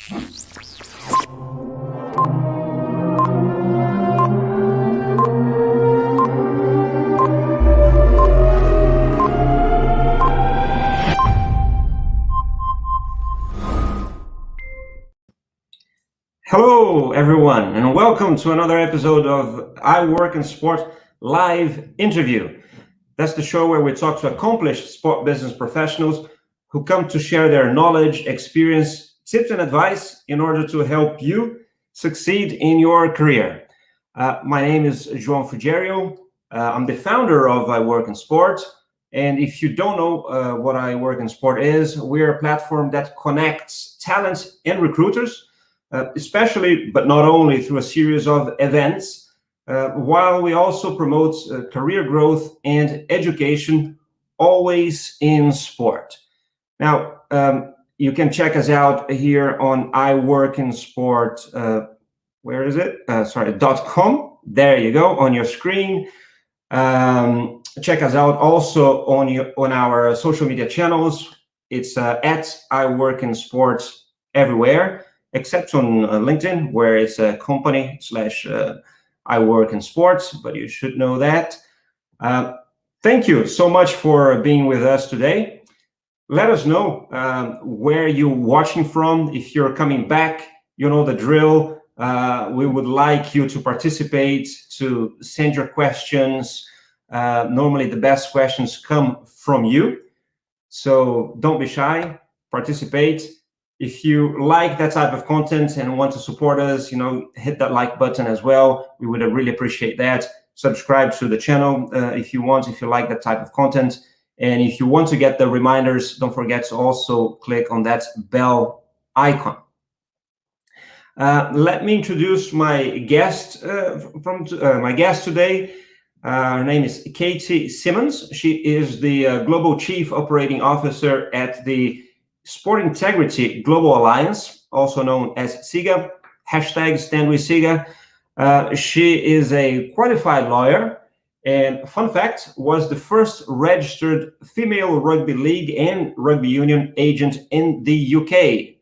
Hello, everyone, and welcome to another episode of iWorkinSport live interview. That's the show where we talk to accomplished sport business professionals who come to share their knowledge, experience, tips, and advice in order to help you succeed in your career. My name is João Fugerio. I'm the founder of iWorkinSport. And if you don't know what iWorkinSport is, we're a platform that connects talent and recruiters, especially, but not only, through a series of events, while we also promote career growth and education, always in sport. Now, you can check us out here on iWorkinSport, where is it? .com. There you go, on your screen. Check us out also on our social media channels. It's at iWorkinSport everywhere, except on LinkedIn, where it's a company / iWorkinSport, but you should know that. Thank you so much for being with us today. Let us know where you're watching from. If you're coming back, you know the drill. We would like you to participate, to send your questions. Normally the best questions come from you. So don't be shy, participate. If you like that type of content and want to support us, hit that like button as well. We would really appreciate that. Subscribe to the channel if you like that type of content. And if you want to get the reminders, don't forget to also click on that bell icon. Let me introduce my guest today. Her name is Katie Simmonds. She is the Global Chief Operating Officer at the Sport Integrity Global Alliance, also known as SIGA, #StandWithSIGA. She is a qualified lawyer and, fun fact, was the first registered female rugby league and rugby union agent in the UK.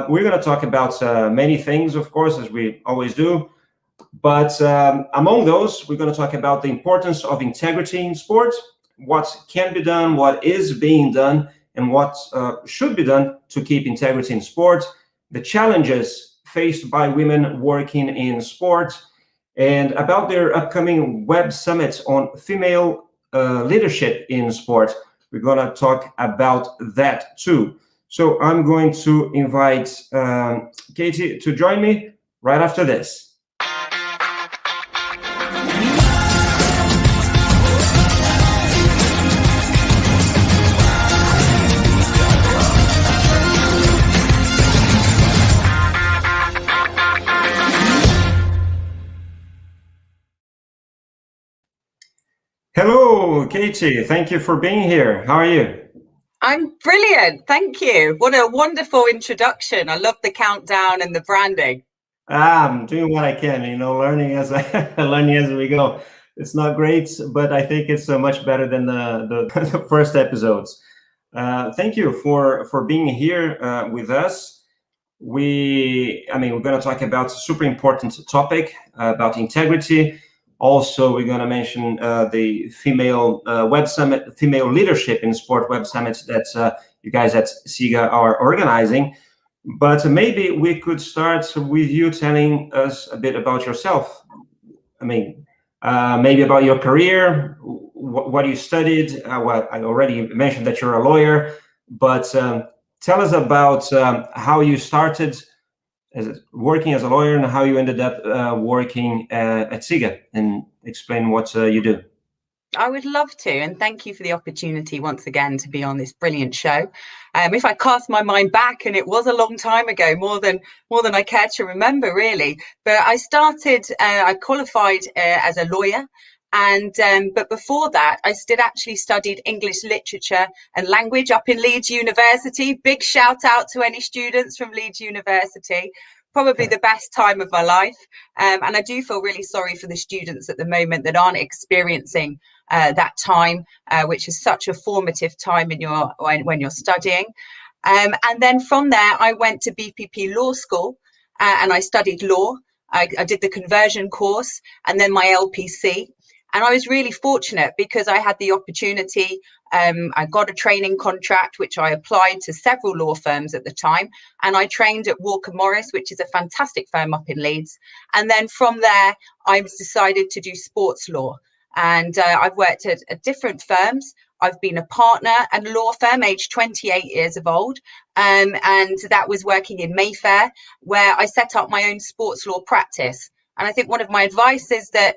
We're going to talk about many things, of course, as we always do. But among those, we're going to talk about the importance of integrity in sport, what can be done, what is being done, and what should be done to keep integrity in sport, the challenges faced by women working in sport, and about their upcoming web summit on female leadership in sport. We're going to talk about that too. So I'm going to invite Katie to join me right after this. Hello, Katie. Thank you for being here. How are you? I'm brilliant. Thank you. What a wonderful introduction. I love the countdown and the branding. I'm doing what I can, learning as we go. It's not great, but I think it's much better than the first episodes. Thank you for being here with us. We're going to talk about a super important topic about integrity. Also, we're going to mention the female web summit, female leadership in sport web summit that you guys at SIGA are organizing. But maybe we could start with you telling us a bit about yourself. Maybe about your career, what you studied. Well, I already mentioned that you're a lawyer, but tell us about how you started working as a lawyer and how you ended up working at SIGA, and explain what you do. I would love to, and thank you for the opportunity once again to be on this brilliant show. If I cast my mind back, and it was a long time ago, more than I care to remember, really. But I qualified as a lawyer, and but before that, I actually studied English literature and language up in Leeds University. Big shout out to any students from Leeds University. Probably the best time of my life, and I do feel really sorry for the students at the moment that aren't experiencing that time, which is such a formative time when you're studying. And then from there, I went to BPP Law School and I studied law. I did the conversion course and then my LPC. And I was really fortunate because I had the opportunity. I got a training contract, which I applied to several law firms at the time. And I trained at Walker Morris, which is a fantastic firm up in Leeds. And then from there, I decided to do sports law. And I've worked at different firms. I've been a partner at a law firm aged 28 years of old. And that was working in Mayfair, where I set up my own sports law practice. And I think one of my advice is that,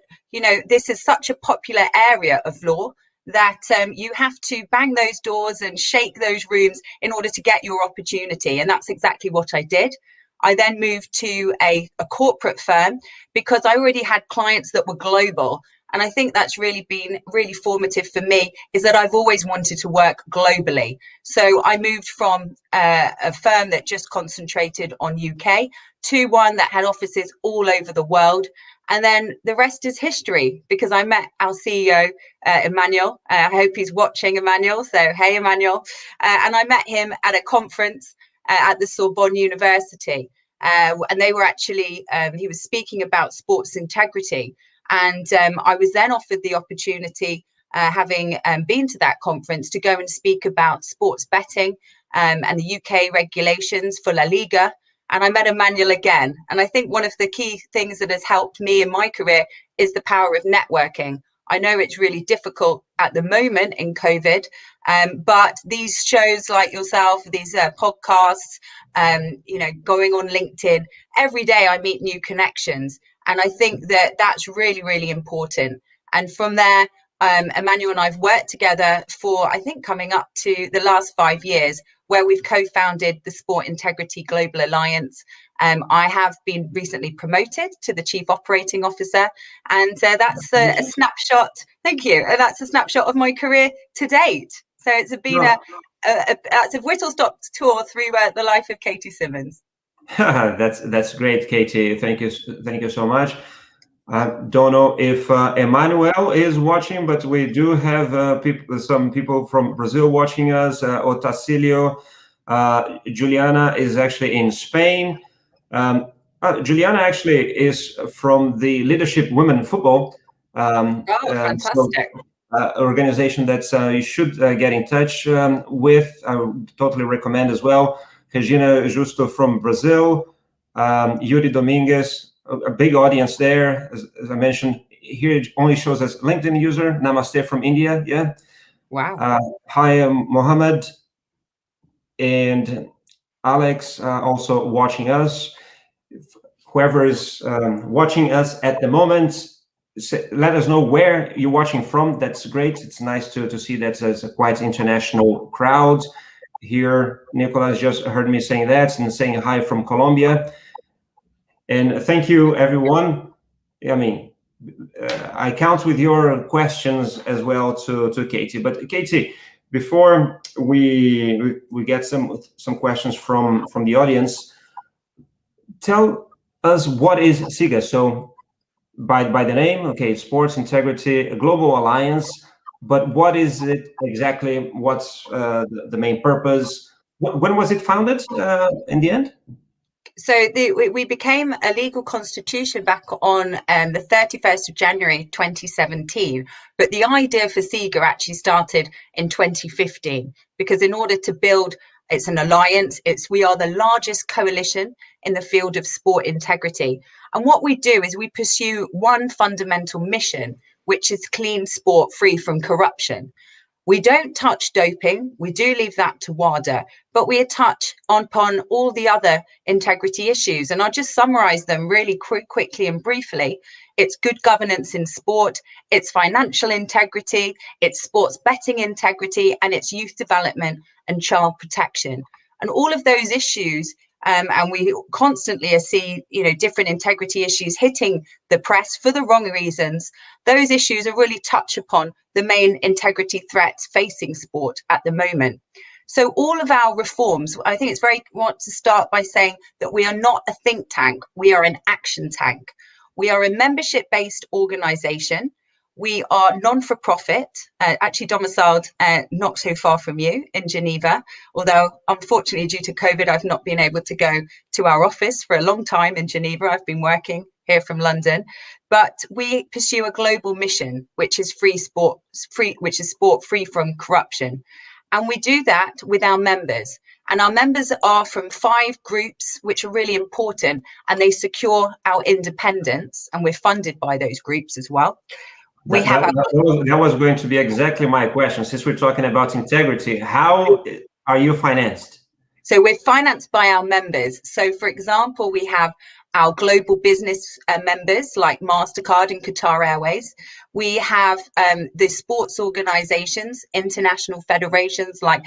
this is such a popular area of law that you have to bang those doors and shake those rooms in order to get your opportunity. And that's exactly what I did. I then moved to a corporate firm because I already had clients that were global. And I think that's really been really formative for me, is that I've always wanted to work globally. So I moved from a firm that just concentrated on UK to one that had offices all over the world. And then the rest is history, because I met our CEO, Emmanuel. I hope he's watching, Emmanuel. So, hey, Emmanuel. And I met him at a conference at the Sorbonne University. And they were actually, he was speaking about sports integrity. And I was then offered the opportunity, having been to that conference, to go and speak about sports betting and the UK regulations for La Liga. And I met Emmanuel again. And I think one of the key things that has helped me in my career is the power of networking. I know it's really difficult at the moment in COVID, but these shows like yourself, these podcasts, going on LinkedIn, every day I meet new connections. And I think that that's really, really important. And from there, Emmanuel and I've worked together for, I think, coming up to the last 5 years, where we've co-founded the Sport Integrity Global Alliance. I have been recently promoted to the Chief Operating Officer, and that's a snapshot. Thank you. And that's a snapshot of my career to date. So it's been a whistle-stop tour through the life of Katie Simmonds. That's great, Katie. Thank you so much. I don't know if Emmanuel is watching, but we do have some people from Brazil watching us. Otacilio, Juliana is actually in Spain. Juliana actually is from the Leadership Women Football Fantastic. organization that you should get in touch with. I would totally recommend as well. Regina Justo from Brazil, Yuri Dominguez, a big audience there. As I mentioned, here it only shows as LinkedIn user. Namaste from India. Yeah. Wow. Hi, Mohammed and Alex also watching us. Whoever is watching us at the moment, let us know where you're watching from. That's great. It's nice to see that there's a quite international crowd here. Nicolas just heard me saying that and saying hi from Colombia. And thank you, everyone. I mean, I count with your questions as well to Katie. But Katie, before we get some questions from the audience, tell us what is SIGA. So by the name, okay, Sports Integrity Global Alliance, but what is it exactly? What's the main purpose? When was it founded in the end? So we became a legal constitution back on the 31st of January 2017, but the idea for SIGA actually started in 2015, because in order to build, it's an alliance, we are the largest coalition in the field of sport integrity. And what we do is we pursue one fundamental mission, which is clean sport free from corruption. We don't touch doping. We do leave that to WADA, but we touch upon all the other integrity issues. And I'll just summarize them really quickly and briefly. It's good governance in sport, it's financial integrity, it's sports betting integrity, and it's youth development and child protection. And all of those issues, and we constantly see, different integrity issues hitting the press for the wrong reasons. Those issues are really touch upon the main integrity threats facing sport at the moment. So all of our reforms, I think it's want to start by saying that we are not a think tank, we are an action tank. We are a membership-based organization. We are non-for-profit, actually domiciled not so far from you in Geneva, although unfortunately due to COVID, I've not been able to go to our office for a long time in Geneva. I've been working here from London, but we pursue a global mission, which is sport free from corruption. And we do that with our members. And our members are from 5 groups, which are really important, and they secure our independence. And we're funded by those groups as well. That was going to be exactly my question. Since we're talking about integrity, how are you financed? So we're financed by our members. So, for example, we have our global business members like MasterCard and Qatar Airways. We have the sports organizations, international federations like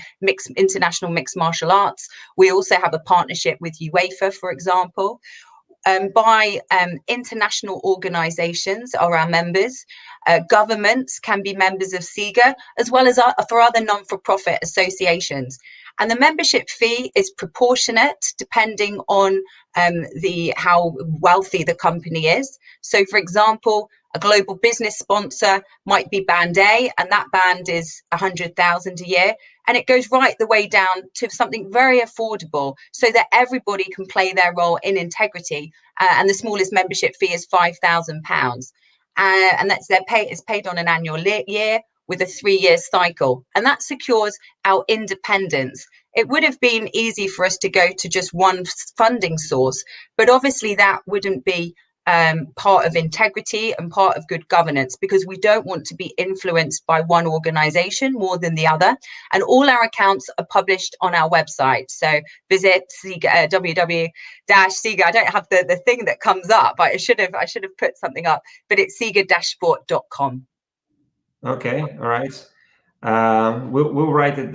International Mixed Martial Arts. We also have a partnership with UEFA, for example. By international organizations are our members. Governments can be members of SIGA, as well as for other non-for-profit associations. And the membership fee is proportionate depending on how wealthy the company is. So, for example, a global business sponsor might be band A, and that band is 100,000 a year. And it goes right the way down to something very affordable so that everybody can play their role in integrity. And the smallest membership fee is £5,000. And it's paid on an annual year with a 3-year cycle. And that secures our independence. It would have been easy for us to go to just one funding source, but obviously that wouldn't be part of integrity and part of good governance, because we don't want to be influenced by one organization more than the other. And all our accounts are published on our website. So visit SIGA, www.SIGA. I don't have the thing that comes up, but I should have put something up, but it's siga-sport.com. Okay, all right. We'll write it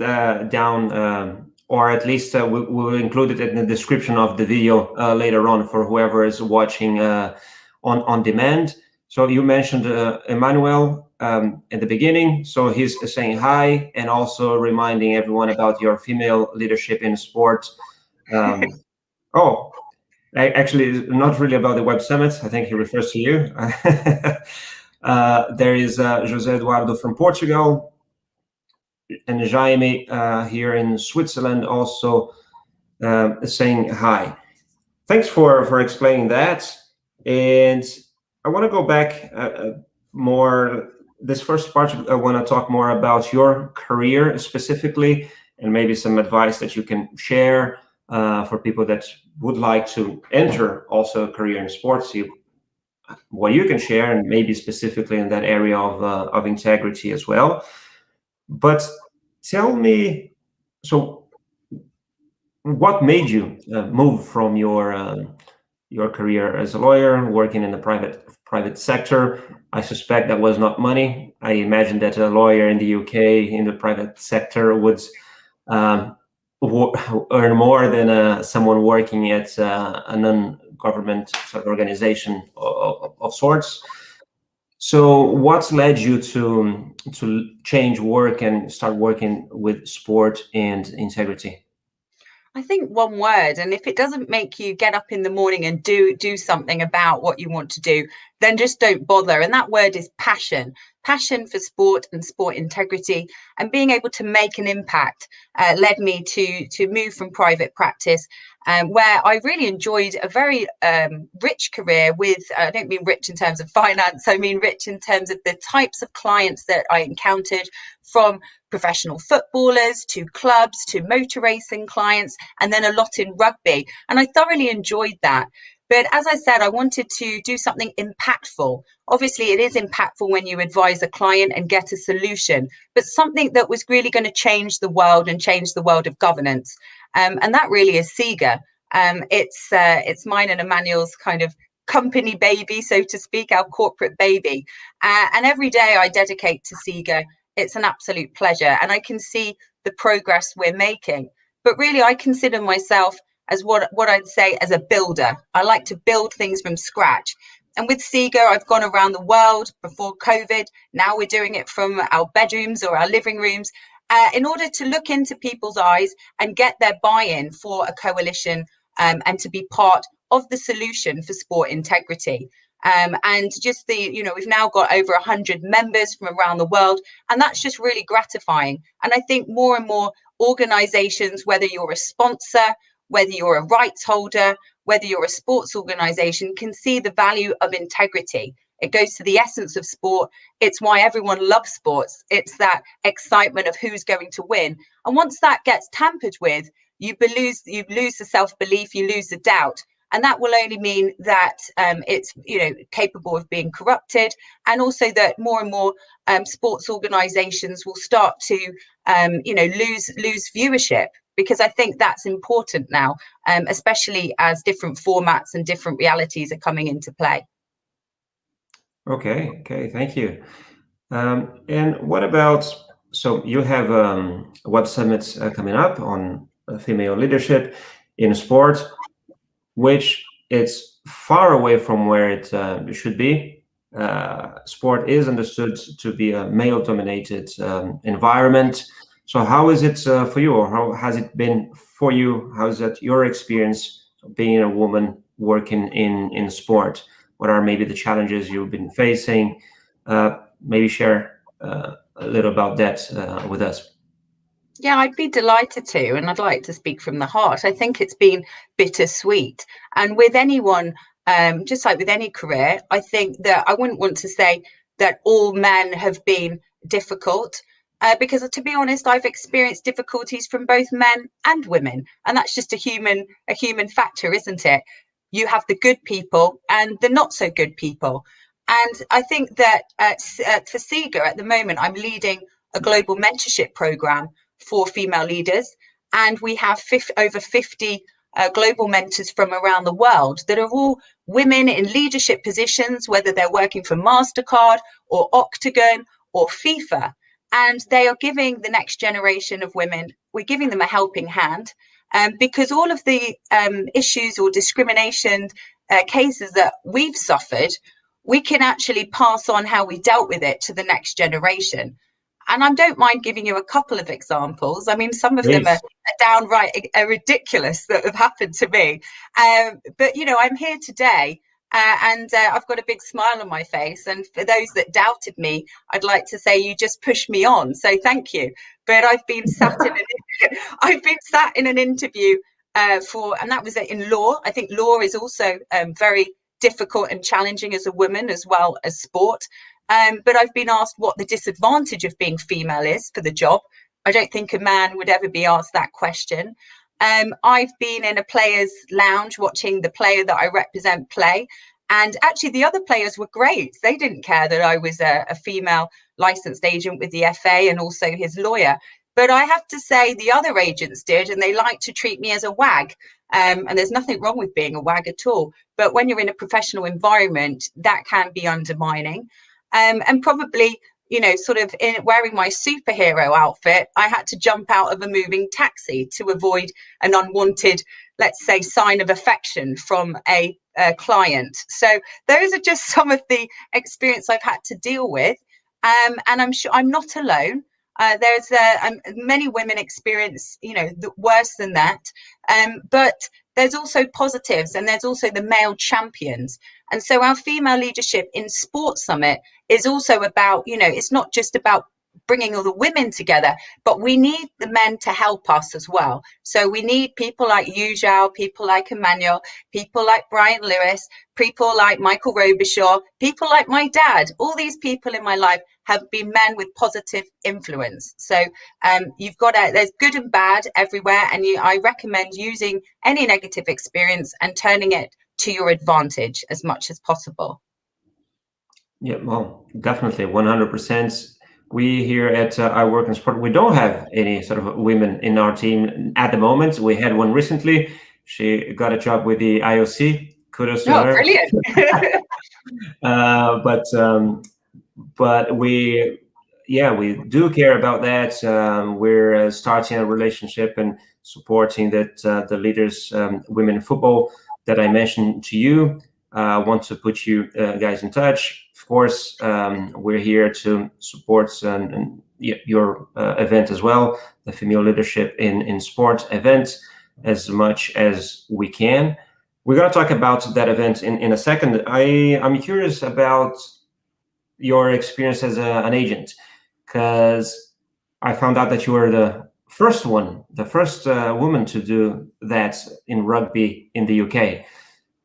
down, or at least we'll include it in the description of the video later on for whoever is watching on demand. So you mentioned Emmanuel at the beginning. So he's saying hi and also reminding everyone about your female leadership in sport. Actually, not really about the Web Summit. I think he refers to you. There is José Eduardo from Portugal, and Jaime here in Switzerland also saying hi. Thanks for explaining that. And I want to go back more. This first part, I want to talk more about your career specifically, and maybe some advice that you can share for people that would like to enter also a career in sports. What you can share, and maybe specifically in that area of integrity as well. But tell me, so what made you move from your career as a lawyer, working in the private sector? I suspect that was not money. I imagine that a lawyer in the UK in the private sector would earn more than someone working at a non-government organization of sorts. So what led you to change work and start working with sport and integrity? I think one word, and if it doesn't make you get up in the morning and do something about what you want to do, then just don't bother. And that word is passion. Passion for sport and sport integrity, and being able to make an impact led me to move from private practice, where I really enjoyed a very rich career with, I don't mean rich in terms of finance, I mean rich in terms of the types of clients that I encountered, from professional footballers to clubs to motor racing clients, and then a lot in rugby. And I thoroughly enjoyed that. But as I said, I wanted to do something impactful. Obviously, it is impactful when you advise a client and get a solution, but something that was really going to change the world and change the world of governance. And that really is SIGA. It's mine and Emmanuel's kind of company baby, so to speak, our corporate baby. And every day I dedicate to SIGA. It's an absolute pleasure, and I can see the progress we're making. But really, I consider myself as what I'd say as a builder. I like to build things from scratch. And with SIGA, I've gone around the world before COVID. Now we're doing it from our bedrooms or our living rooms in order to look into people's eyes and get their buy-in for a coalition and to be part of the solution for sport integrity. And just we've now got over 100 members from around the world, and that's just really gratifying. And I think more and more organizations, whether you're a sponsor, whether you're a rights holder, whether you're a sports organization, can see the value of integrity. It goes to the essence of sport. It's why everyone loves sports. It's that excitement of who's going to win. And once that gets tampered with, you lose the self-belief, you lose the doubt. And that will only mean that it's capable of being corrupted, and also that more and more sports organisations will start to lose viewership, because I think that's important now, especially as different formats and different realities are coming into play. Okay, thank you. And what about, so you have web summits coming up on female leadership in sport, which it's far away from where it should be. Sport is understood to be a male-dominated environment. So how is it for you, or how has it been for you? How is that your experience of being a woman working in sport? What are maybe the challenges you've been facing? Maybe share a little about that with us. Yeah, I'd be delighted to, and I'd like to speak from the heart. I think it's been bittersweet. And with anyone, just like with any career, I think that I wouldn't want to say that all men have been difficult, because to be honest, I've experienced difficulties from both men and women. And that's just a human factor, isn't it? You have the good people and the not so good people. And I think that for SIGA at the moment, I'm leading a global mentorship program for female leaders, and we have over 50 global mentors from around the world that are all women in leadership positions, whether they're working for MasterCard or Octagon or FIFA, and they are giving the next generation of women, we're giving them a helping hand, because all of the issues or discrimination cases that we've suffered, we can actually pass on how we dealt with it to the next generation. And I don't mind giving you a couple of examples. I mean, some of them are downright ridiculous that have happened to me. But, I'm here today and I've got a big smile on my face. And for those that doubted me, I'd like to say you just pushed me on. So thank you. But I've been sat in an interview and that was in law. I think law is also very difficult and challenging as a woman, as well as sport. But I've been asked what the disadvantage of being female is for the job. I don't think a man would ever be asked that question. I've been in a player's lounge watching the player that I represent play. And actually, the other players were great. They didn't care that I was a female licensed agent with the FA and also his lawyer. But I have to say the other agents did, and they like to treat me as a wag. And there's nothing wrong with being a wag at all. But when you're in a professional environment, that can be undermining. And probably, sort of in wearing my superhero outfit, I had to jump out of a moving taxi to avoid an unwanted, let's say, sign of affection from a client. So those are just some of the experience I've had to deal with. And I'm sure I'm not alone. There's many women experience, worse than that. But there's also positives, and there's also the male champions. And so our female leadership in Sports Summit is also about, it's not just about bringing all the women together, but we need the men to help us as well. So we need people like Yujao, people like Emmanuel, people like Brian Lewis, people like Michael Robichaud, people like my dad. All these people in my life have been men with positive influence. So there's good and bad everywhere. And I recommend using any negative experience and turning it to your advantage as much as possible. Yeah, well, definitely 100%. We here at iWorkinSport, we don't have any sort of women in our team at the moment. We had one recently. She got a job with the IOC. Kudos to her. Brilliant. But we do care about that. We're starting a relationship and supporting that the leaders, women in football that I mentioned to you. Want to put you guys in touch. Of course, we're here to support your event as well, the Female Leadership in Sport event, as much as we can. We're going to talk about that event in a second. I'm curious about your experience as an agent, because I found out that you were the first woman to do that in rugby in the UK.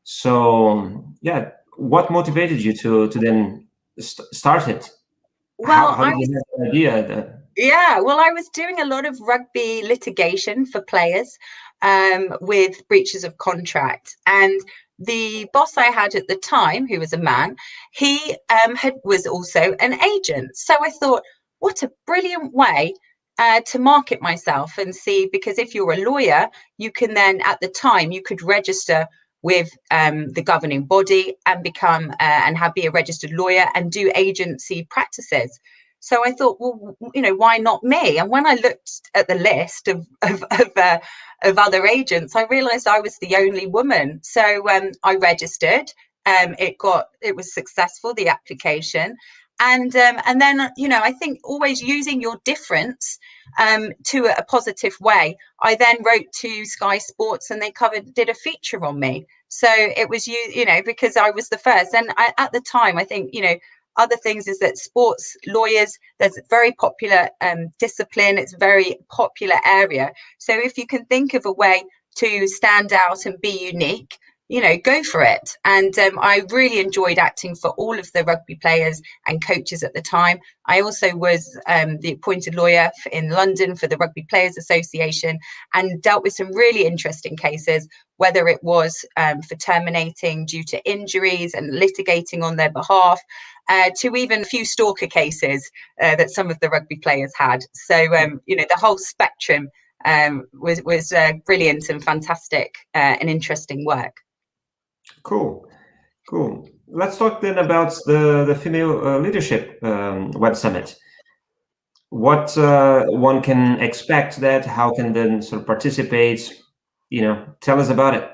So yeah, what motivated you to then start it? Well, How did you have the idea that? yeah, well, I was doing a lot of rugby litigation for players with breaches of contract. And the boss I had at the time, who was a man, he was also an agent. So I thought, what a brilliant way to market myself and see, because if you're a lawyer, you can then, at the time, you could register with the governing body and become be a registered lawyer and do agency practices. So I thought, well, why not me? And when I looked at the list of other agents, I realised I was the only woman. So I registered. It was successful, the application, and then I think always using your difference to a positive way. I then wrote to Sky Sports, and they did a feature on me. So it was because I was the first, and at the time, I think other things is that sports lawyers, there's a very popular discipline. It's a very popular area. So if you can think of a way to stand out and be unique, go for it. And I really enjoyed acting for all of the rugby players and coaches at the time. I also was the appointed lawyer in London for the Rugby Players Association, and dealt with some really interesting cases, whether it was for terminating due to injuries and litigating on their behalf, to even a few stalker cases that some of the rugby players had. So, the whole spectrum was brilliant and fantastic and interesting work. Cool. Let's talk then about the Female Leadership Web Summit. What one can expect that? How can then sort of participate? Tell us about it.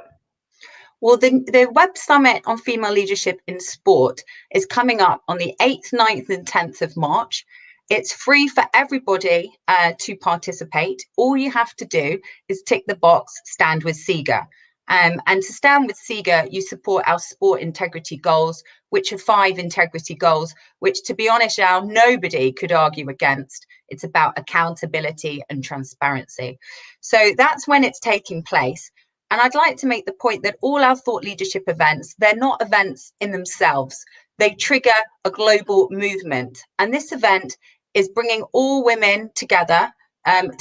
Well, the Web Summit on Female Leadership in Sport is coming up on the 8th, 9th and 10th of March. It's free for everybody to participate. All you have to do is tick the box, stand with SIGA. And to stand with SIGA, you support our sport integrity goals, which are 5 integrity goals, which, to be honest, Al, nobody could argue against. It's about accountability and transparency. So that's when it's taking place. And I'd like to make the point that all our thought leadership events, they're not events in themselves. They trigger a global movement. And this event is bringing all women together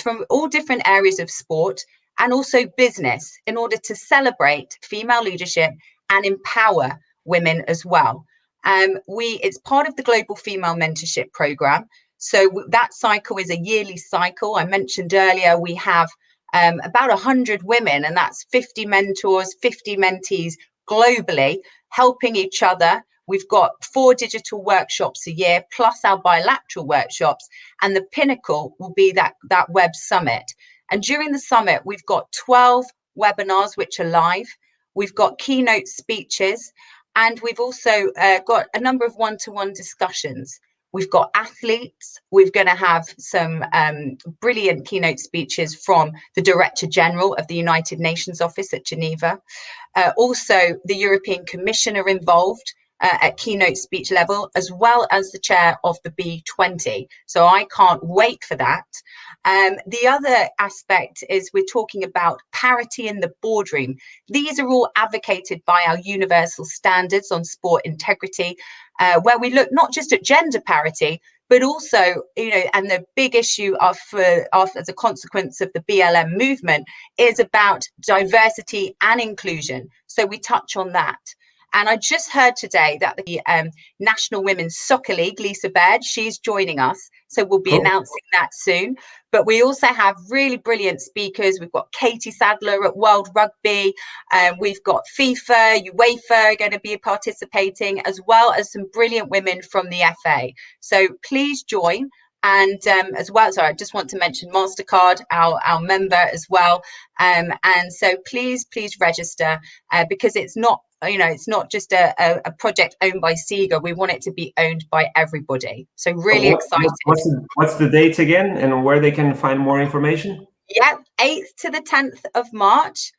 from all different areas of sport and also business, in order to celebrate female leadership and empower women as well. It's part of the Global Female Mentorship Programme. So that cycle is a yearly cycle. I mentioned earlier, we have about 100 women, and that's 50 mentors, 50 mentees globally, helping each other. We've got 4 digital workshops a year, plus our bilateral workshops, and the pinnacle will be that web summit. And during the summit, we've got 12 webinars which are live. We've got keynote speeches, and we've also got a number of one-to-one discussions. We've got athletes. We're going to have some brilliant keynote speeches from the Director General of the United Nations Office at Geneva. Also, the European Commission are involved at keynote speech level, as well as the chair of the B20. So I can't wait for that. The other aspect is we're talking about parity in the boardroom. These are all advocated by our universal standards on sport integrity, where we look not just at gender parity, but also, and the big issue as a consequence of the BLM movement is about diversity and inclusion. So we touch on that. And I just heard today that the National Women's Soccer League, Lisa Baird, she's joining us. So we'll be announcing that soon. But we also have really brilliant speakers. We've got Katie Sadler at World Rugby. We've got FIFA, UEFA are going to be participating, as well as some brilliant women from the FA. So please join. And as well, sorry, I just want to mention MasterCard, our member as well. And so please register because it's not, it's not just a project owned by SIGA. We want it to be owned by everybody. So really excited. What's the date again, and where they can find more information? Yeah, 8th to the 10th of March.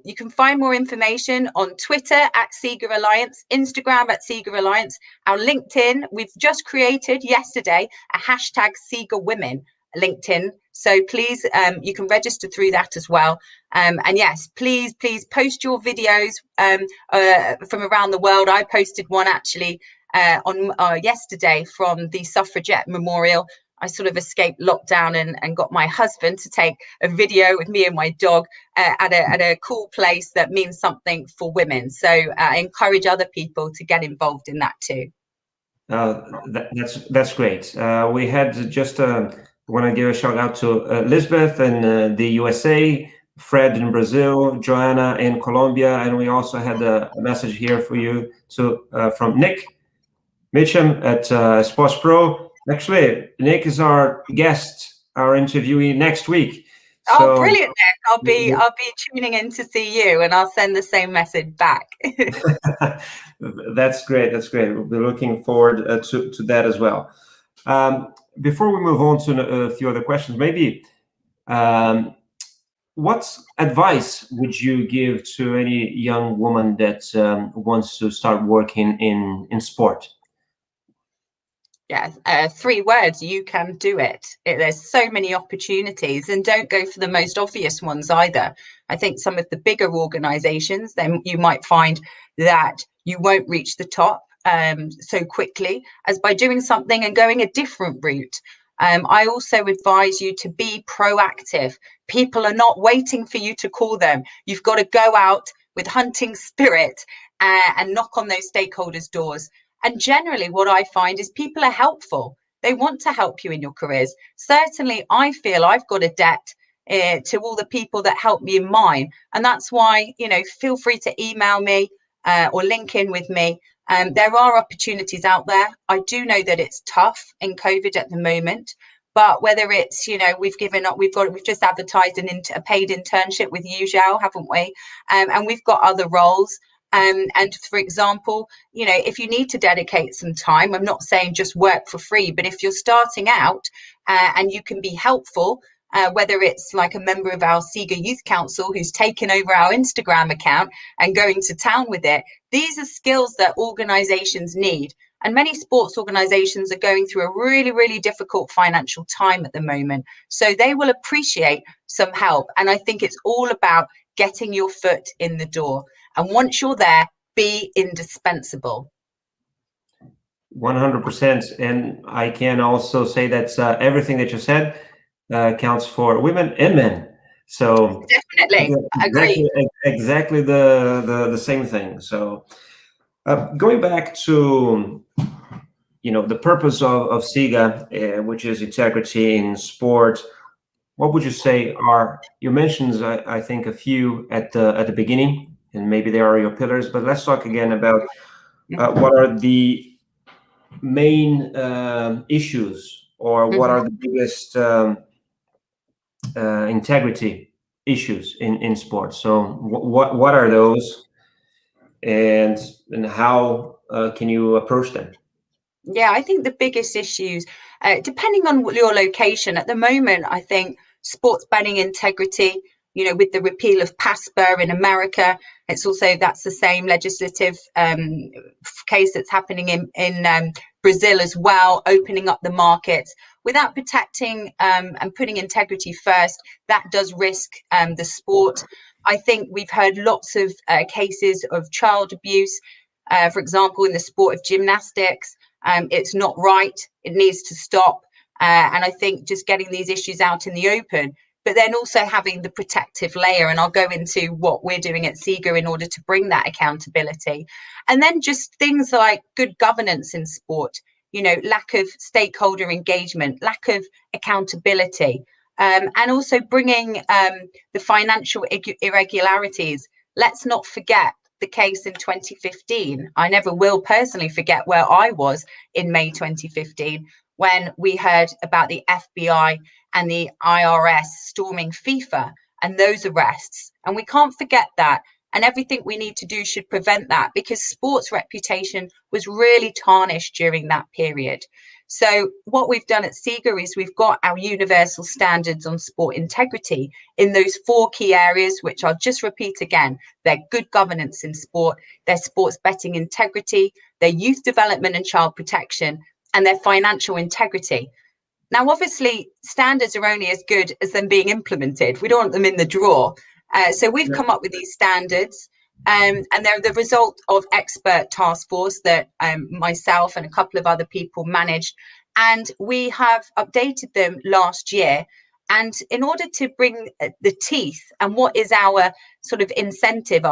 You can find more information on Twitter at SIGA Alliance, Instagram at SIGA Alliance, our LinkedIn. We've just created yesterday a hashtag SIGA Women LinkedIn. So please, you can register through that as well. And yes, please post your videos from around the world. I posted one actually on yesterday from the Suffragette Memorial. I sort of escaped lockdown and got my husband to take a video with me and my dog at a cool place that means something for women. So I encourage other people to get involved in that too. That's great. We had just want to give a shout out to Lisbeth in the USA, Fred in Brazil, Joanna in Colombia, and we also had a message here for you from Nick Mitchum at Sports Pro. Actually, Nick is our guest, our interviewee next week. So, brilliant, Nick. I'll be tuning in to see you, and I'll send the same message back. That's great. That's great. We'll be looking forward to that as well. Before we move on to a few other questions, maybe what advice would you give to any young woman that wants to start working in sport? Yeah, 3 words: you can do it. There's so many opportunities, and don't go for the most obvious ones either. I think some of the bigger organizations, then you might find that you won't reach the top so quickly as by doing something and going a different route. I also advise you to be proactive. People are not waiting for you to call them. You've got to go out with hunting spirit and knock on those stakeholders' doors. And generally what I find is people are helpful. They want to help you in your careers. Certainly, I feel I've got a debt to all the people that helped me in mine. And that's why, feel free to email me or link in with me. There are opportunities out there. I do know that it's tough in COVID at the moment, but whether it's, we've just advertised a paid internship with Yuzhou, haven't we? And we've got other roles. And for example, if you need to dedicate some time, I'm not saying just work for free, but if you're starting out and you can be helpful, whether it's like a member of our SIGA Youth Council who's taken over our Instagram account and going to town with it, these are skills that organizations need. And many sports organizations are going through a really, really difficult financial time at the moment. So they will appreciate some help. And I think it's all about getting your foot in the door. And once you're there, be indispensable. 100%. And I can also say that everything that you said counts for women and men. So definitely agree. Exactly the same thing. So going back to the purpose of SIGA, which is integrity in sport, what would you say you mentioned I think a few at the beginning, and maybe they are your pillars, but let's talk again about what are the main issues, or what are the biggest integrity issues in sports. So what are those, and how can you approach them? Yeah, I think the biggest issues, depending on your location at the moment, I think sports betting integrity, with the repeal of PASPA in America, that's the same legislative case that's happening in Brazil as well, opening up the markets. Without protecting and putting integrity first, that does risk the sport. I think we've heard lots of cases of child abuse, for example, in the sport of gymnastics. It's not right. It needs to stop. And I think just getting these issues out in the open, but then also having the protective layer. And I'll go into what we're doing at SIGA in order to bring that accountability. And then just things like good governance in sport, lack of stakeholder engagement, lack of accountability, and also bringing the financial irregularities. Let's not forget the case in 2015. I never will personally forget where I was in May 2015 when we heard about the FBI and the IRS storming FIFA and those arrests. And we can't forget that. And everything we need to do should prevent that, because sports reputation was really tarnished during that period. So what we've done at SIGA is we've got our universal standards on sport integrity in those 4 key areas, which I'll just repeat again. They're good governance in sport, their sports betting integrity, their youth development and child protection, and their financial integrity. Now, obviously, standards are only as good as them being implemented. We don't want them in the drawer. So we've come up with these standards, and they're the result of expert task force that myself and a couple of other people managed. And we have updated them last year. And in order to bring the teeth and what is our sort of incentive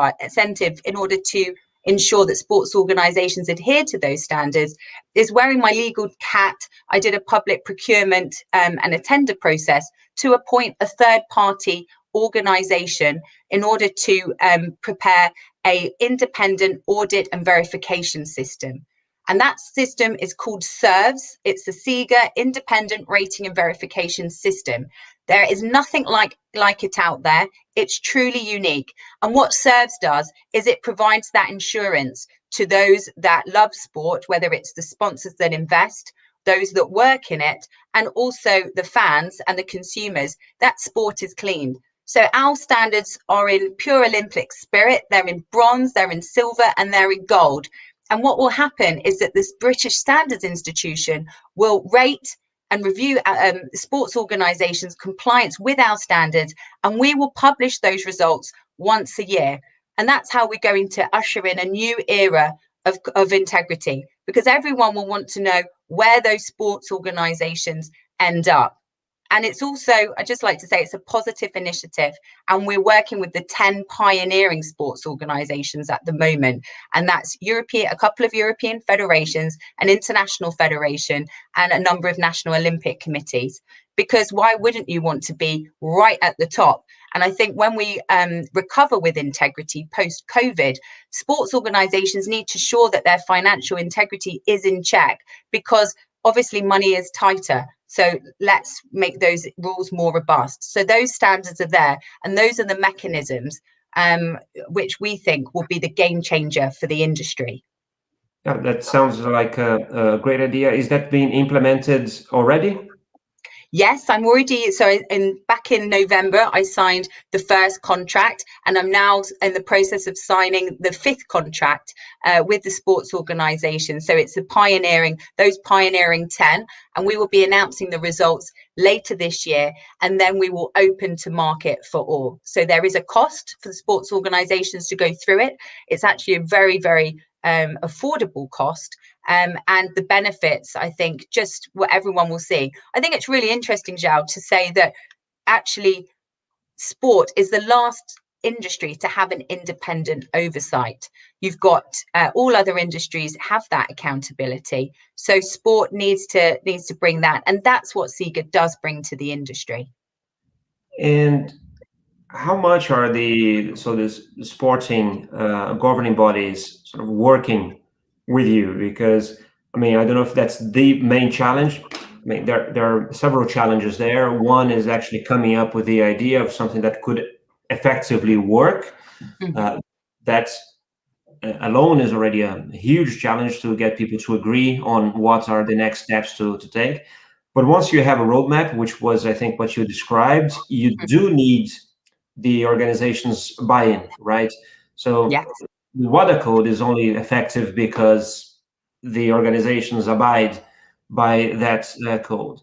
in order to ensure that sports organisations adhere to those standards is wearing my legal hat. I did a public procurement and a tender process to appoint a third party organisation in order to prepare a independent audit and verification system. And that system is called SIRVS. It's the SIGA Independent Rating and Verification System. There is nothing like it out there. It's truly unique. And what SIRVS does is it provides that insurance to those that love sport, whether it's the sponsors that invest, those that work in it, and also the fans and the consumers, that sport is clean. So our standards are in pure Olympic spirit. They're in bronze, they're in silver, and they're in gold. And what will happen is that this British Standards Institution will rate and review sports organisations' compliance with our standards, and we will publish those results once a year. And that's how we're going to usher in a new era of integrity, because everyone will want to know where those sports organisations end up. And it's also, I just like to say, it's a positive initiative. And we're working with the 10 pioneering sports organisations at the moment. And that's a couple of European federations, an international federation, and a number of national Olympic committees. Because why wouldn't you want to be right at the top? And I think when we recover with integrity post-COVID, sports organisations need to ensure that their financial integrity is in check, because obviously money is tighter. So let's make those rules more robust. So those standards are there, and those are the mechanisms which we think will be the game changer for the industry. Yeah, that sounds like a great idea. Is that being implemented already? Yes, I'm already. So back in November, I signed the first contract, and I'm now in the process of signing the 5th contract with the sports organisation. So it's those pioneering 10, and we will be announcing the results later this year, and then we will open to market for all. So there is a cost for the sports organisations to go through it. It's actually a very, very affordable cost. And the benefits, I think, just what everyone will see. I think it's really interesting, João, to say that actually sport is the last industry to have an independent oversight. You've got all other industries have that accountability. So sport needs to bring that. And that's what SIGA does bring to the industry. And how much are the sporting governing bodies sort of working with you? Because I mean, I don't know if that's the main challenge. I mean, there are several challenges there. One is actually coming up with the idea of something that could effectively work. Mm-hmm. That alone is already a huge challenge to get people to agree on what are the next steps to take. But once you have a roadmap, which was, I think, what you described, you do need the organization's buy-in, right? So Yes. the WADA code is only effective because the organizations abide by that code.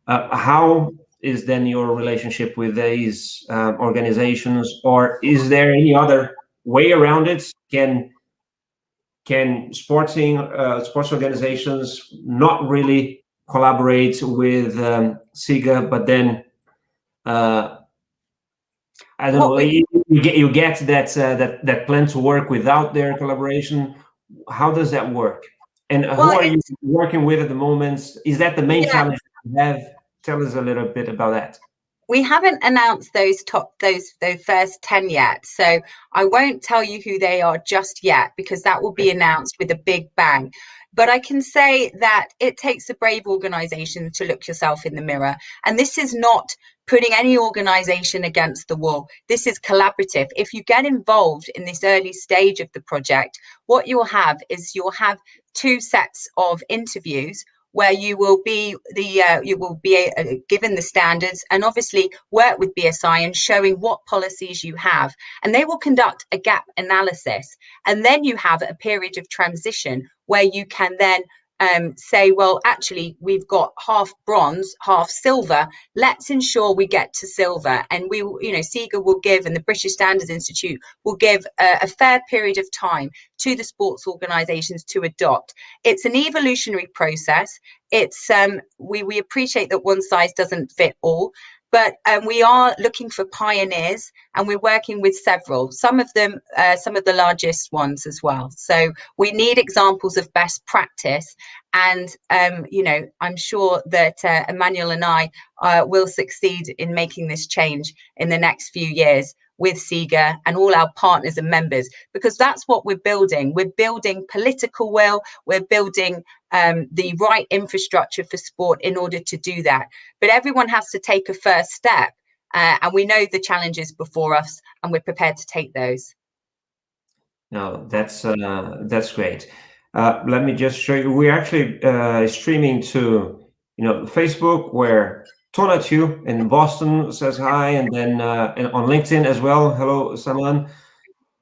How is then your relationship with these organizations, or is there any other way around it? Can sports organizations not really collaborate with SIGA, but then I don't know, you get that plan to work without their collaboration? How does that work? And who are you working with at the moment? Is that the main challenge you have? Tell us a little bit about that. We haven't announced those first 10 yet, so I won't tell you who they are just yet, because that will be announced with a big bang. But I can say that it takes a brave organisation to look yourself in the mirror, and this is not putting any organisation against the wall. This is collaborative. If you get involved in this early stage of the project, what you'll have is 2 sets of interviews. where you will be given the standards and obviously work with BSI and showing what policies you have, and they will conduct a gap analysis, and then you have a period of transition where you can then say, well, actually, we've got half bronze, half silver. Let's ensure we get to silver. And we, SIGA will give, and the British Standards Institute will give a fair period of time to the sports organisations to adopt. It's an evolutionary process. It's we appreciate that one size doesn't fit all, but we are looking for pioneers, and we're working with several, some of them, some of the largest ones as well. So we need examples of best practice. And, I'm sure that Emmanuel and I will succeed in making this change in the next few years with SIGA and all our partners and members, because that's what we're building. We're building political will. We're building the right infrastructure for sport in order to do that. But everyone has to take a first step, and we know the challenges before us, and we're prepared to take those. No, that's great. Let me just show you. We're actually streaming to Facebook, where Tonatu in Boston says hi, and then on LinkedIn as well. Hello, Saman,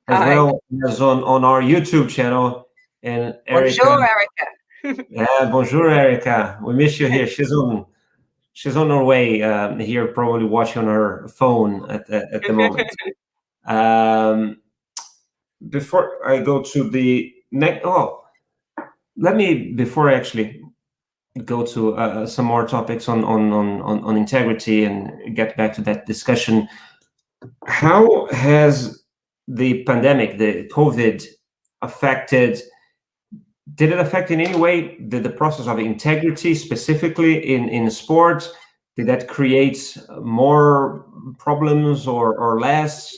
as Hi. well as on our YouTube channel. And Erica. Bonjour, Erica. Yeah, bonjour, Erica. We miss you here. She's on her way here, probably watching on her phone at the moment. Before I go to the next, before I actually go to some more topics on integrity and get back to that discussion, how has the pandemic, the COVID, did it affect in any way the process of integrity, specifically in sports? Did that create more problems or less?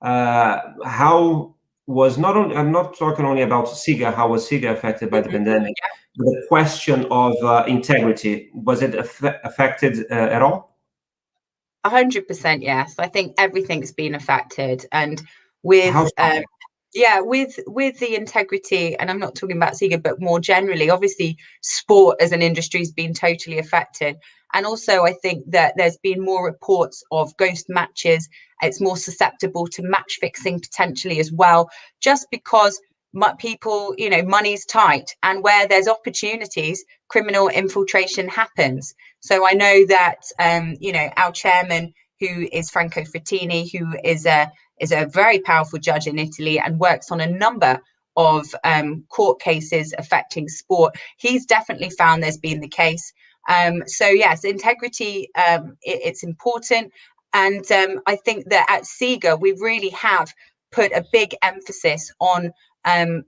How was not only, I'm not talking only about SIGA, how was SIGA affected by the pandemic, but the question of integrity, was it affected at all? 100% yes. I think everything's been affected, and with with the integrity, and I'm not talking about SIGA, but more generally, obviously sport as an industry has been totally affected. And also I think that there's been more reports of ghost matches. It's more susceptible to match fixing potentially as well, just because people, money's tight, and where there's opportunities, criminal infiltration happens. So I know that our chairman, who is Franco Frattini, who is a very powerful judge in Italy and works on a number of court cases affecting sport, he's definitely found there's been the case. So yes, integrity, it's important. And I think that at SIGA, we really have put a big emphasis on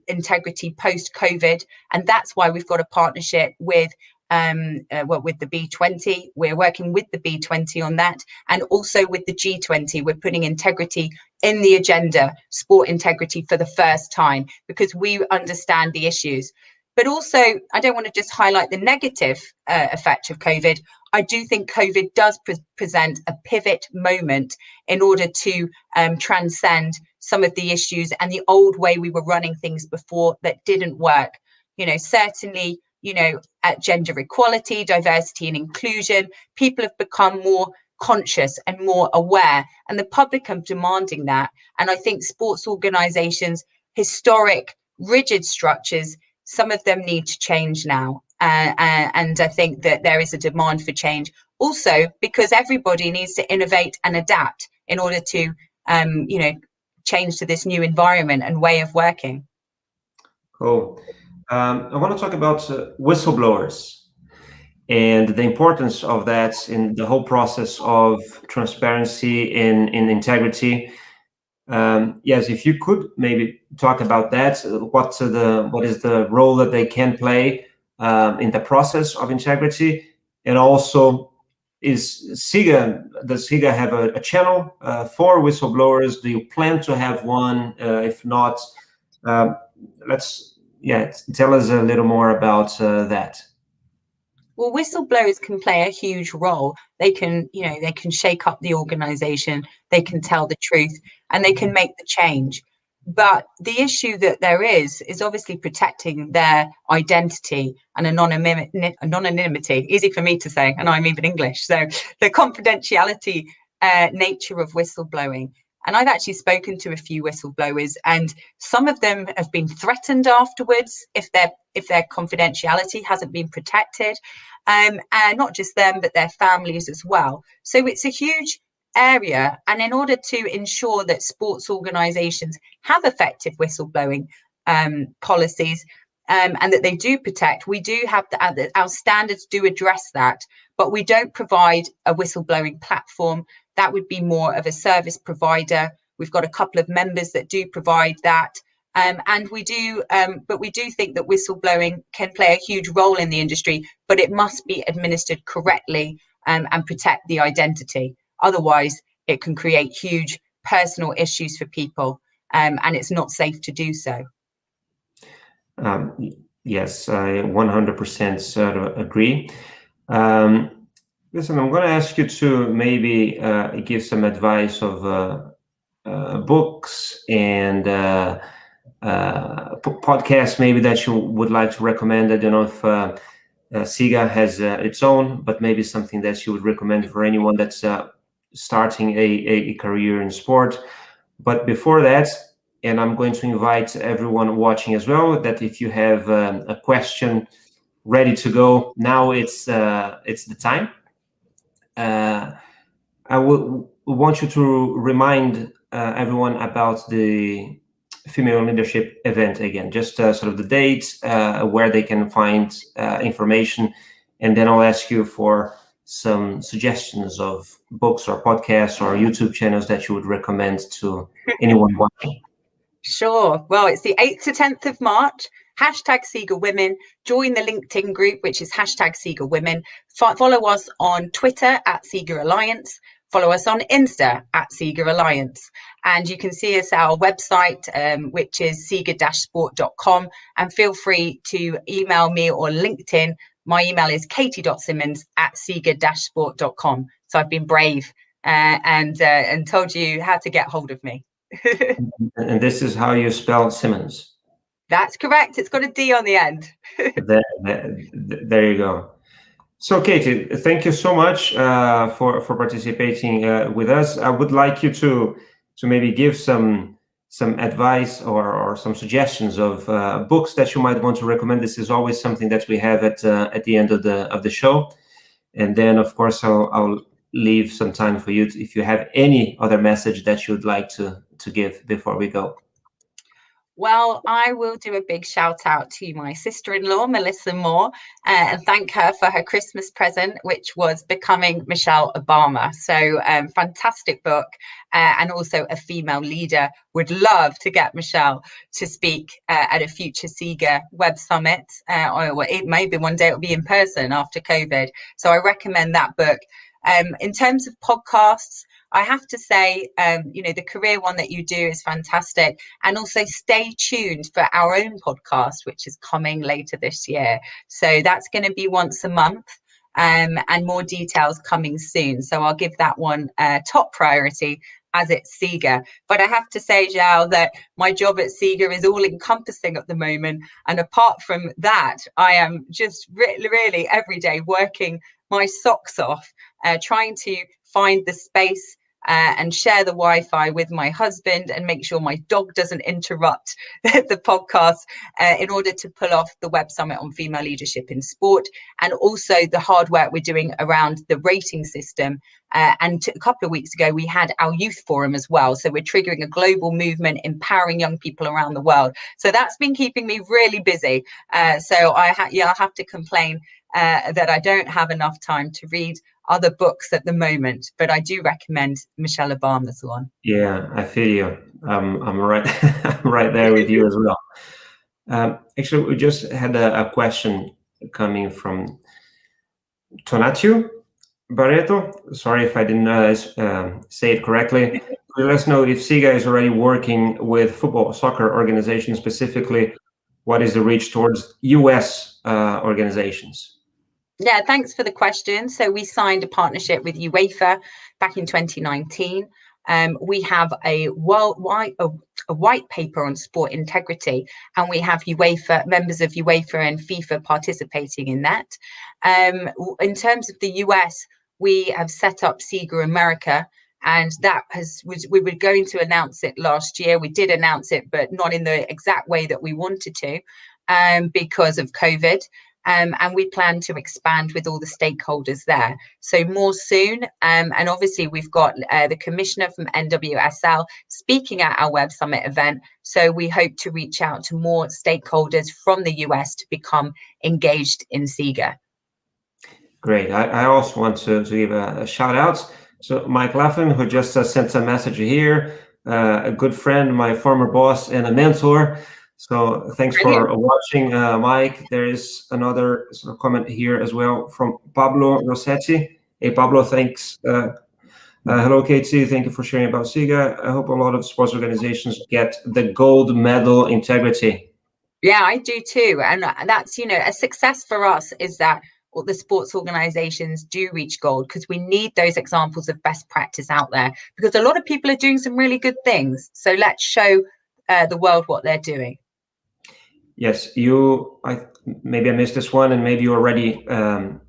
integrity post-COVID. And that's why we've got a partnership with the B20. We're working with the B20 on that, and also with the G20. We're putting integrity in the agenda, sport integrity, for the first time, because we understand the issues. But also, I don't want to just highlight the negative effect of COVID. I do think COVID does present a pivot moment in order to transcend some of the issues and the old way we were running things before that didn't work. Certainly, at gender equality, diversity and inclusion, people have become more conscious and more aware, and the public are demanding that. And I think sports organisations, historic, rigid structures, some of them need to change now. And I think that there is a demand for change also, because everybody needs to innovate and adapt in order to, change to this new environment and way of working. Cool. I want to talk about whistleblowers and the importance of that in the whole process of transparency and in integrity. Yes, if you could maybe talk about that, what is the role that they can play in the process of integrity, and also does SIGA have a channel for whistleblowers? Do you plan to have one? If not, tell us a little more about that. Well, whistleblowers can play a huge role. They can, they can shake up the organization, they can tell the truth, and they can make the change. But the issue that there is obviously protecting their identity and anonymity. Easy for me to say, and I'm even English. So the confidentiality nature of whistleblowing. And I've actually spoken to a few whistleblowers, and some of them have been threatened afterwards if their confidentiality hasn't been protected, and not just them, but their families as well. So it's a huge area, and in order to ensure that sports organisations have effective whistleblowing policies and that they do protect, we do have our standards do address that, but we don't provide a whistleblowing platform. That would be more of a service provider. We've got a couple of members that do provide that. And we do, but we do think that whistleblowing can play a huge role in the industry, but it must be administered correctly and protect the identity. Otherwise, it can create huge personal issues for people, and it's not safe to do so. Yes, I 100% sort of agree. Listen, I'm going to ask you to maybe give some advice of books and podcasts maybe that you would like to recommend. I don't know if SIGA has its own, but maybe something that you would recommend for anyone that's starting a career in sport. But before that, and I'm going to invite everyone watching as well, that if you have a question ready to go, now it's the time. I will want you to remind everyone about the female leadership event again, just sort of the date, where they can find information, and then I'll ask you for some suggestions of books or podcasts or YouTube channels that you would recommend to anyone watching. Sure. Well, it's the 8th to 10th of March. Hashtag SIGA Women. Join the LinkedIn group, which is hashtag SIGA Women. Follow us on Twitter at SIGA Alliance. Follow us on Insta at SIGA Alliance. And you can see us our website, which is siga-sport.com. And feel free to email me or LinkedIn. My email is katie.simmonds at siga-sport.com. So I've been brave and told you how to get hold of me. And this is how you spell Simmonds. That's correct. It's got a D on the end. There you go. So, Katie, thank you so much for participating with us. I would like you to maybe give some advice or some suggestions of books that you might want to recommend. This is always something that we have at the end of the show, and then of course I'll leave some time for you if you have any other message that you'd like to give before we go. Well, I will do a big shout out to my sister-in-law, Melissa Moore, and thank her for her Christmas present, which was Becoming Michelle Obama. So fantastic book, and also a female leader. Would love to get Michelle to speak at a future SIGA Web Summit, or it maybe one day it'll be in person after COVID. So I recommend that book. In terms of podcasts, I have to say, the career one that you do is fantastic. And also stay tuned for our own podcast, which is coming later this year. So that's going to be once a month, and more details coming soon. So I'll give that one top priority as it's SIGA. But I have to say, Zhao, that my job at SIGA is all encompassing at the moment. And apart from that, I am just really every day working my socks off, trying to find the space and share the Wi-Fi with my husband and make sure my dog doesn't interrupt the podcast in order to pull off the Web Summit on Female Leadership in Sport, and also the hard work we're doing around the rating system. And a couple of weeks ago, we had our youth forum as well. So we're triggering a global movement, empowering young people around the world. So that's been keeping me really busy. So I'll have to complain that I don't have enough time to read other books at the moment, but I do recommend Michelle Obama's one. Yeah, I feel you. I'm right, I'm right there with you as well. Actually, we just had a question coming from Tonatio Barreto. Sorry if I didn't say it correctly. Could you let us know if SIGA is already working with football, soccer organizations specifically? What is the reach towards US organizations? Yeah, thanks for the question. So we signed a partnership with UEFA back in 2019. we have a white paper on sport integrity, and we have members of UEFA and FIFA participating in that. In terms of the US, we have set up SIGA America, and we were going to announce it last year. We did announce it, but not in the exact way that we wanted to, because of COVID. And we plan to expand with all the stakeholders there. So more soon. And obviously we've got the commissioner from NWSL speaking at our Web Summit event. So we hope to reach out to more stakeholders from the US to become engaged in SIGA. Great. I also want to give a shout out. So Mike Laughlin, who just sent a message here, a good friend, my former boss and a mentor. So thanks for watching, Mike. There is another sort of comment here as well from Pablo Rossetti. Hey, Pablo, thanks. Hello, Katie. Thank you for sharing about SIGA. I hope a lot of sports organizations get the gold medal integrity. Yeah, I do too. And that's, a success for us is that the sports organizations do reach gold, because we need those examples of best practice out there, because a lot of people are doing some really good things. So let's show the world what they're doing. Yes, maybe I missed this one, and maybe you already told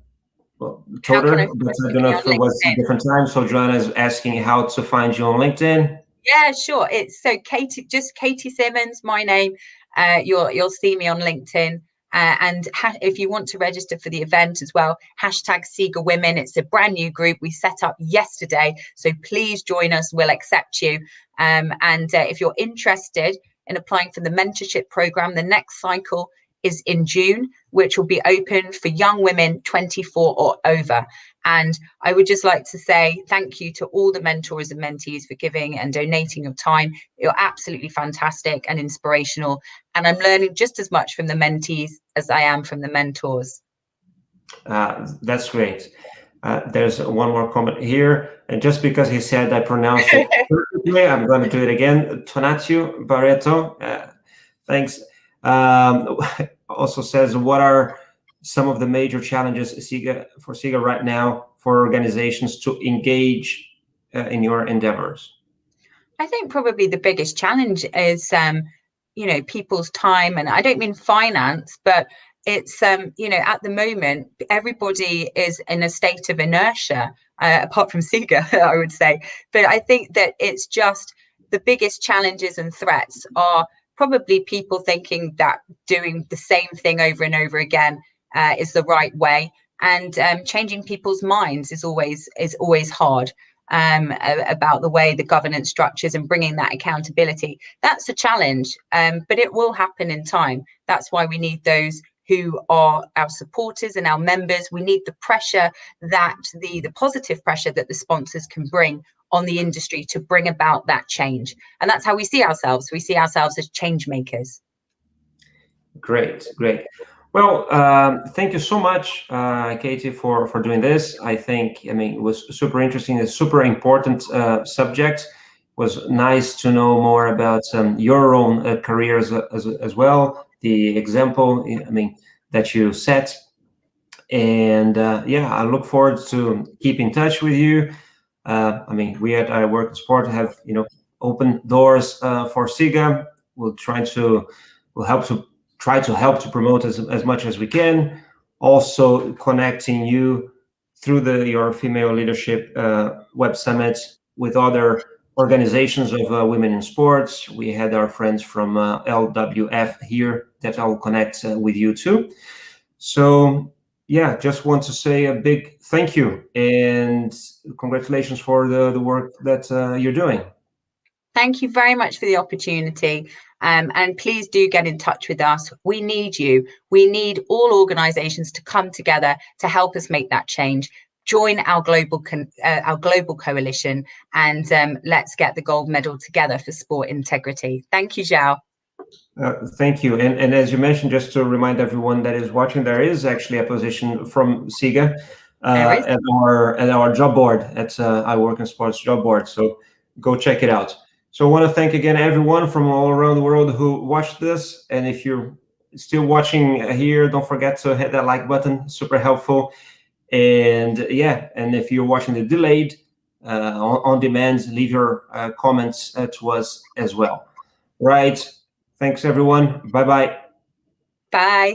her, but I don't know if it was a different time. So Joanna is asking how to find you on LinkedIn. Yeah, sure. It's so Katie Simmonds, my name. You'll see me on LinkedIn. And if you want to register for the event as well, #SIGA Women. It's a brand new group we set up yesterday. So please join us. We'll accept you. And if you're interested in applying for the mentorship program, the next cycle is in June, which will be open for young women 24 or over. And I would just like to say thank you to all the mentors and mentees for giving and donating of time. You're absolutely fantastic and inspirational. And I'm learning just as much from the mentees as I am from the mentors. That's great. There's one more comment here. And just because he said I pronounced it perfectly, I'm going to do it again. Tonatio Barreto, thanks. Also says, what are some of the major challenges for SIGA right now for organizations to engage in your endeavors? I think probably the biggest challenge is, people's time. And I don't mean finance, but it's, at the moment, everybody is in a state of inertia, apart from SIGA, I would say. But I think that it's just the biggest challenges and threats are probably people thinking that doing the same thing over and over again is the right way. And changing people's minds is always hard. About the way the governance structures and bringing that accountability. That's a challenge, but it will happen in time. That's why we need those who are our supporters and our members. We need the pressure that the positive pressure that the sponsors can bring on the industry to bring about that change. And that's how we see ourselves. We see ourselves as change makers. Great. Well, thank you so much, Katie, for doing this. It was super interesting. It's a super important subject. It was nice to know more about your own career as well, the example, that you set. And I look forward to keep in touch with you. We at iWorkinSport have, open doors for SIGA. We'll try to help to promote as much as we can. Also connecting you through your female leadership web summit with other organizations of women in sports. We had our friends from LWF here that I'll connect with you too. So just want to say a big thank you and congratulations for the work that you're doing. Thank you very much for the opportunity. And please do get in touch with us. We need you. We need all organizations to come together to help us make that change. Join our global coalition, and let's get the gold medal together for sport integrity. Thank you, Zhao. Thank you. And as you mentioned, just to remind everyone that is watching, there is actually a position from SIGA at our job board, at iWorkinSport's job board. So go check it out. So I want to thank again everyone from all around the world who watched this. And if you're still watching here, don't forget to hit that like button, super helpful. And and if you're watching the delayed, on demand. Leave your comments to us as well. Right. Thanks, everyone. Bye-bye. Bye.